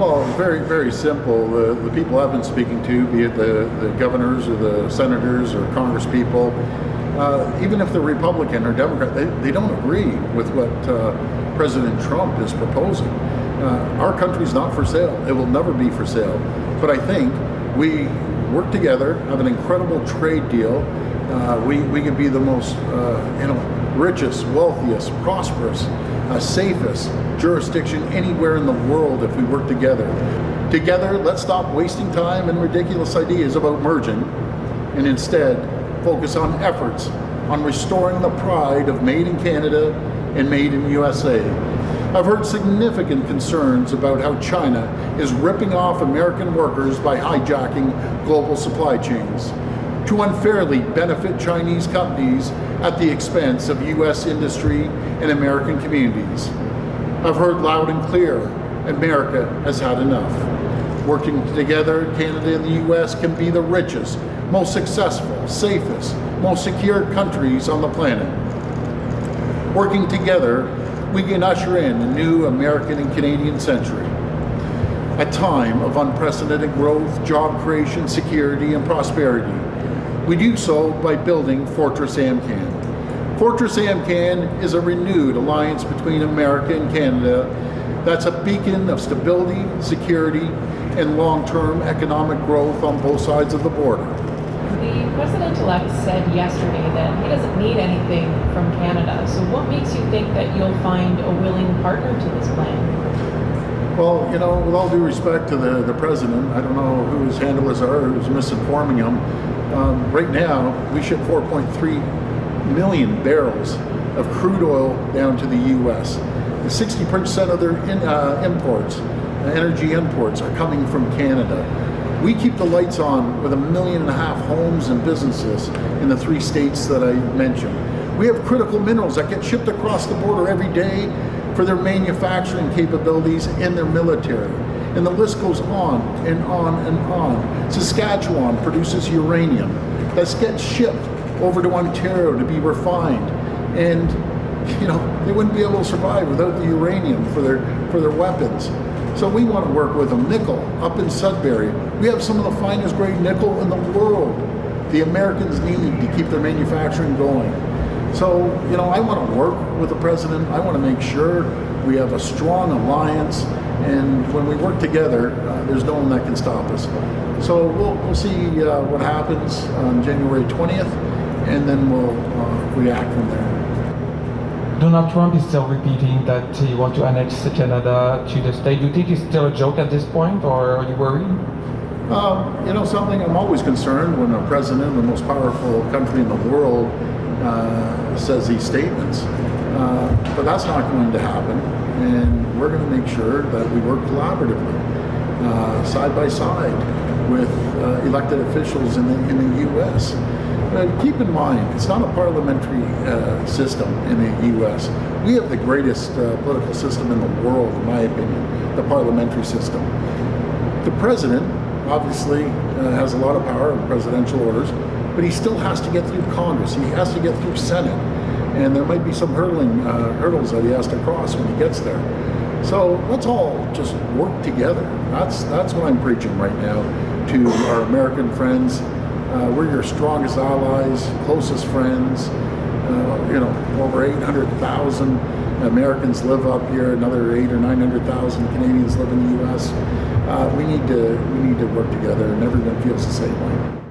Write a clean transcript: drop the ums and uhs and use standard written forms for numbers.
Well, very, very simple. The people I've been speaking to, be it the governors or the senators or Congress people, even if they're Republican or Democrat, they don't agree with what President Trump is proposing. Our country's not for sale. It will never be for sale. But I think we work together, have an incredible trade deal. We can be the most, richest, wealthiest, prosperous, safest jurisdiction anywhere in the world if we work together. Together, let's stop wasting time and ridiculous ideas about merging and instead focus on efforts on restoring the pride of Made in Canada and Made in USA. I've heard significant concerns about how China is ripping off American workers by hijacking global supply chains to unfairly benefit Chinese companies at the expense of US industry and American communities. I've heard loud and clear, America has had enough. Working together, Canada and the US can be the richest, most successful, safest, most secure countries on the planet. Working together, we can usher in a new American and Canadian century. A time of unprecedented growth, job creation, security, and prosperity. We do so by building Fortress Am-Can. Fortress Am-Can is a renewed alliance between America and Canada that's a beacon of stability, security, and long-term economic growth on both sides of the border. The president-elect said yesterday that he doesn't need anything from Canada. So what makes you think that you'll find a willing partner to this plan? Well, with all due respect to the president, I don't know who his handlers are, who's misinforming him. Right now, we ship 4.3 million barrels of crude oil down to the U.S. 60% of their imports, energy imports, are coming from Canada. We keep the lights on with 1.5 million homes and businesses in the 3 states that I mentioned. We have critical minerals that get shipped across the border every day for their manufacturing capabilities and their military. And the list goes on and on and on. Saskatchewan produces uranium that gets shipped over to Ontario to be refined. And they wouldn't be able to survive without the uranium for their weapons. So we want to work with them. Nickel, up in Sudbury. We have some of the finest grade nickel in the world the Americans need to keep their manufacturing going. So, I want to work with the president. I want to make sure we have a strong alliance, and when we work together, there's no one that can stop us. So we'll see what happens on January 20th, and then we'll react from there. Donald Trump is still repeating that he wants to annex Canada to the state. Do you think it's still a joke at this point, or are you worried? Something, I'm always concerned when a president, the most powerful country in the world, says these statements. But that's not going to happen, and we're going to make sure that we work collaboratively, side by side, with elected officials in the U.S. Keep in mind, it's not a parliamentary system in the U.S. We have the greatest political system in the world, in my opinion, the parliamentary system. The president obviously has a lot of power in presidential orders, but he still has to get through Congress. He has to get through Senate, and there might be some hurdles that he has to cross when he gets there. So let's all just work together. That's what I'm preaching right now to our American friends. We're your strongest allies, closest friends. Over 800,000 Americans live up here. Another 800,000 or 900,000 Canadians live in the U.S. We need to work together, and everyone feels the same way.